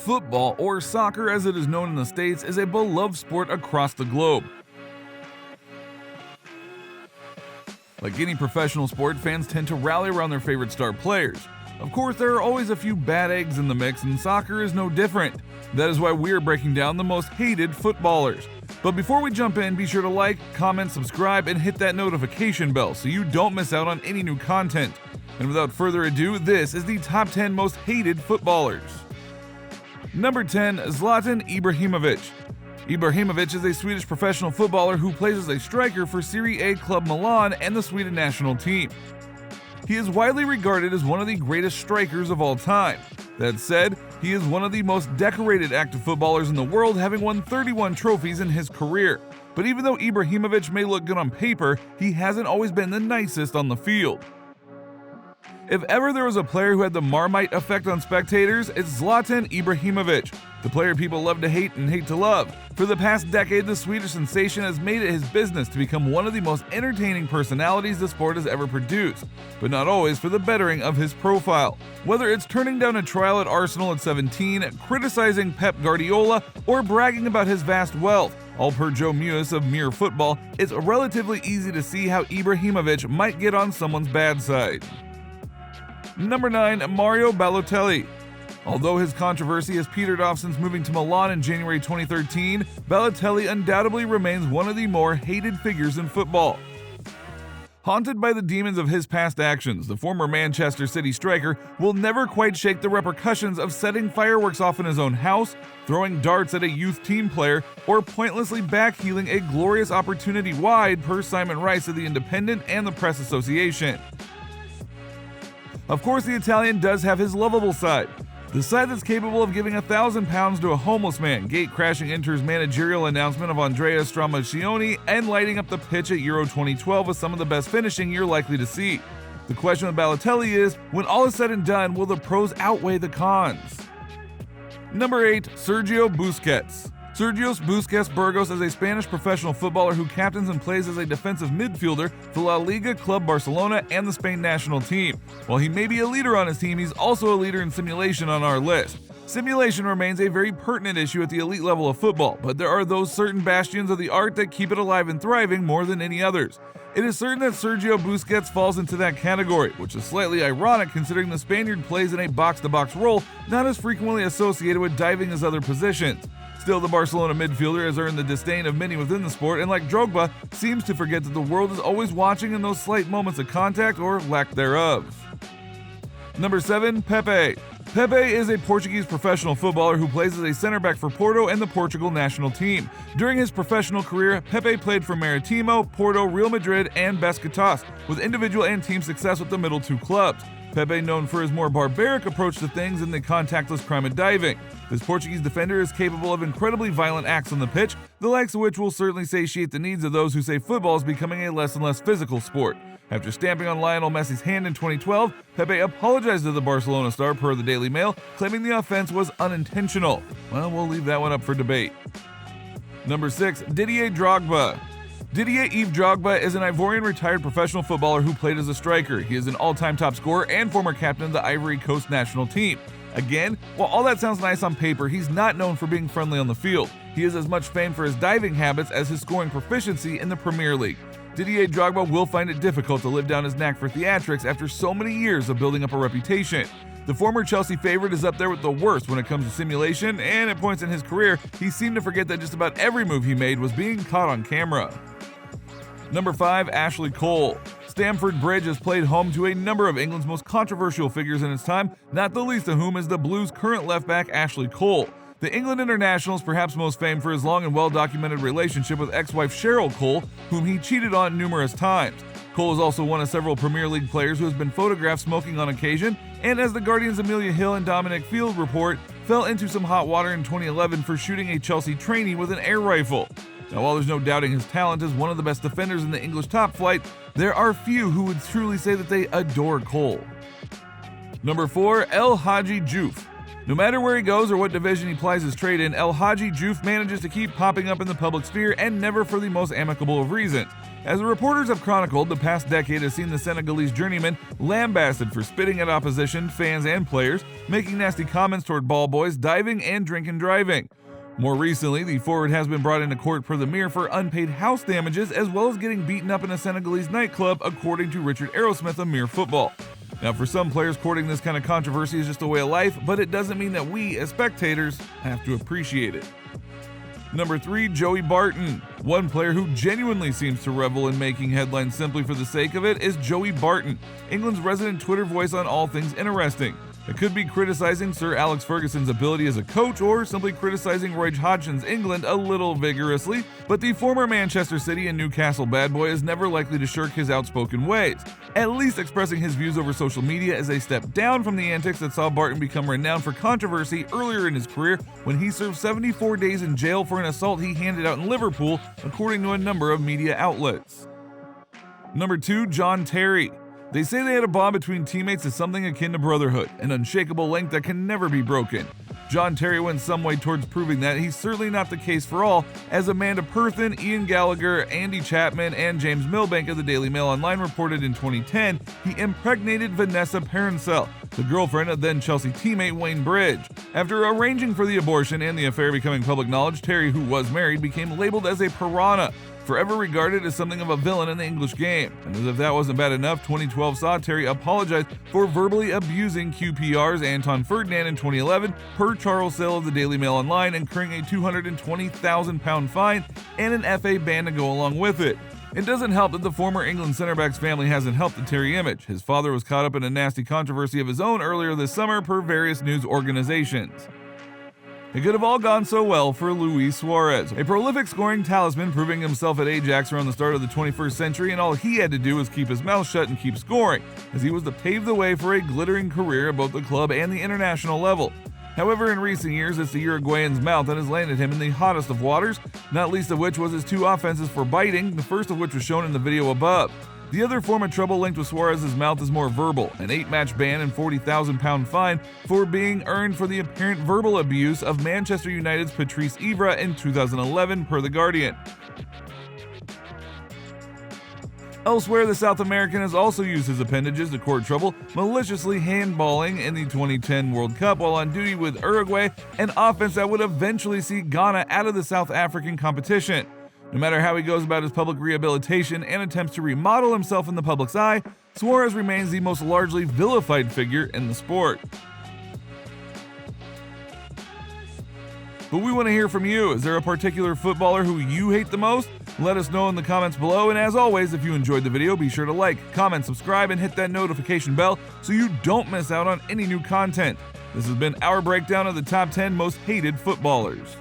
Football, or soccer as it is known in the States, is a beloved sport across the globe. Like any professional sport, fans tend to rally around their favorite star players. Of course, there are always a few bad eggs in the mix, and soccer is no different. That is why we are breaking down the most hated footballers. But before we jump in, be sure to like, comment, subscribe, and hit that notification bell so you don't miss out on any new content. And without further ado, this is the top 10 most hated footballers. Number 10, Zlatan Ibrahimovic. Ibrahimovic is a Swedish professional footballer who plays as a striker for Serie A club Milan and the Sweden national team. He is widely regarded as one of the greatest strikers of all time. That said, he is one of the most decorated active footballers in the world, having won 31 trophies in his career. But even though Ibrahimovic may look good on paper, he hasn't always been the nicest on the field. If ever there was a player who had the Marmite effect on spectators, it's Zlatan Ibrahimovic, the player people love to hate and hate to love. For the past decade, the Swedish sensation has made it his business to become one of the most entertaining personalities the sport has ever produced, but not always for the bettering of his profile. Whether it's turning down a trial at Arsenal at 17, criticizing Pep Guardiola, or bragging about his vast wealth, all per Joe Mewis of Mere Football, it's relatively easy to see how Ibrahimovic might get on someone's bad side. Number 9, Mario Balotelli. Although his controversy has petered off since moving to Milan in January 2013, Balotelli undoubtedly remains one of the more hated figures in football. Haunted by the demons of his past actions, the former Manchester City striker will never quite shake the repercussions of setting fireworks off in his own house, throwing darts at a youth team player, or pointlessly backheeling a glorious opportunity wide, per Simon Rice of The Independent and the Press Association. Of course, the Italian does have his lovable side. The side that's capable of giving £1,000 to a homeless man, gate-crashing Inter's managerial announcement of Andrea Stramaccioni, and lighting up the pitch at Euro 2012 with some of the best finishing you're likely to see. The question with Balotelli is, when all is said and done, will the pros outweigh the cons? Number 8, Sergio Busquets. Sergio Busquets Burgos is a Spanish professional footballer who captains and plays as a defensive midfielder for La Liga club Barcelona and the Spain national team. While he may be a leader on his team, he's also a leader in simulation on our list. Simulation remains a very pertinent issue at the elite level of football, but there are those certain bastions of the art that keep it alive and thriving more than any others. It is certain that Sergio Busquets falls into that category, which is slightly ironic considering the Spaniard plays in a box-to-box role not as frequently associated with diving as other positions. Still, the Barcelona midfielder has earned the disdain of many within the sport, and like Drogba, seems to forget that the world is always watching in those slight moments of contact or lack thereof. Number 7, Pepe. Pepe is a Portuguese professional footballer who plays as a center-back for Porto and the Portugal national team. During his professional career, Pepe played for Maritimo, Porto, Real Madrid, and Besiktas, with individual and team success with the middle two clubs. Pepe known for his more barbaric approach to things and the contactless crime of diving. This Portuguese defender is capable of incredibly violent acts on the pitch, the likes of which will certainly satiate the needs of those who say football is becoming a less and less physical sport. After stamping on Lionel Messi's hand in 2012, Pepe apologized to the Barcelona star per the Daily Mail, claiming the offense was unintentional. Well, we'll leave that one up for debate. Number 6, Didier Drogba. Didier Yves Drogba is an Ivorian retired professional footballer who played as a striker. He is an all-time top scorer and former captain of the Ivory Coast national team. Again, while all that sounds nice on paper, he's not known for being friendly on the field. He is as much famed for his diving habits as his scoring proficiency in the Premier League. Didier Drogba will find it difficult to live down his knack for theatrics after so many years of building up a reputation. The former Chelsea favorite is up there with the worst when it comes to simulation, and at points in his career, he seemed to forget that just about every move he made was being caught on camera. Number 5, Ashley Cole. Stamford Bridge has played home to a number of England's most controversial figures in its time, not the least of whom is the Blues' current left-back Ashley Cole. The England international is perhaps most famed for his long and well-documented relationship with ex-wife Cheryl Cole, whom he cheated on numerous times. Cole is also one of several Premier League players who has been photographed smoking on occasion, and as the Guardian's Amelia Hill and Dominic Field report, fell into some hot water in 2011 for shooting a Chelsea trainee with an air rifle. Now, while there's no doubting his talent as one of the best defenders in the English top flight, there are few who would truly say that they adore Cole. Number 4, Elhaji Juff. No matter where he goes or what division he plies his trade in, Elhaji Juff manages to keep popping up in the public sphere, and never for the most amicable of reasons. As the reporters have chronicled, the past decade has seen the Senegalese journeyman lambasted for spitting at opposition, fans, and players, making nasty comments toward ball boys, diving, and drink and driving. More recently, the forward has been brought into court for the Mirror for unpaid house damages, as well as getting beaten up in a Senegalese nightclub, according to Richard Aerosmith of Mirror Football. Now, for some players, courting this kind of controversy is just a way of life, but it doesn't mean that we, as spectators, have to appreciate it. Number 3, Joey Barton. One player who genuinely seems to revel in making headlines simply for the sake of it is Joey Barton, England's resident Twitter voice on all things interesting. It could be criticizing Sir Alex Ferguson's ability as a coach, or simply criticizing Roy Hodgson's England a little vigorously, but the former Manchester City and Newcastle bad boy is never likely to shirk his outspoken ways, at least expressing his views over social media as a step down from the antics that saw Barton become renowned for controversy earlier in his career when he served 74 days in jail for an assault he handed out in Liverpool, according to a number of media outlets. Number 2, John Terry. They say they had a bond between teammates as something akin to brotherhood, an unshakable link that can never be broken. John Terry went some way towards proving that he's certainly not the case for all, as Amanda Perthen, Ian Gallagher, Andy Chapman, and James Milbank of the Daily Mail Online reported in 2010 he impregnated Vanessa Parencel, the girlfriend of then Chelsea teammate Wayne Bridge. After arranging for the abortion and the affair becoming public knowledge, Terry, who was married, became labeled as a piranha, forever regarded as something of a villain in the English game. And as if that wasn't bad enough, 2012 saw Terry apologize for verbally abusing QPR's Anton Ferdinand in 2011, per Charles Sale of the Daily Mail Online, incurring a £220,000 fine and an FA ban to go along with it. It doesn't help that the former England centre-back's family hasn't helped the Terry image. His father was caught up in a nasty controversy of his own earlier this summer, per various news organizations. It could have all gone so well for Luis Suarez, a prolific scoring talisman proving himself at Ajax around the start of the 21st century, and all he had to do was keep his mouth shut and keep scoring, as he was to pave the way for a glittering career at both the club and the international level. However, in recent years, it's the Uruguayan's mouth that has landed him in the hottest of waters, not least of which was his 2 offenses for biting, the first of which was shown in the video above. The other form of trouble linked with Suarez's mouth is more verbal, an 8-match ban and £40,000 fine for being earned for the apparent verbal abuse of Manchester United's Patrice Evra in 2011, per The Guardian. Elsewhere, the South American has also used his appendages to court trouble, maliciously handballing in the 2010 World Cup while on duty with Uruguay, an offense that would eventually see Ghana out of the South African competition. No matter how he goes about his public rehabilitation and attempts to remodel himself in the public's eye, Suarez remains the most largely vilified figure in the sport. But we want to hear from you. Is there a particular footballer who you hate the most? Let us know in the comments below, and as always, if you enjoyed the video, be sure to like, comment, subscribe, and hit that notification bell so you don't miss out on any new content. This has been our breakdown of the top 10 most hated footballers.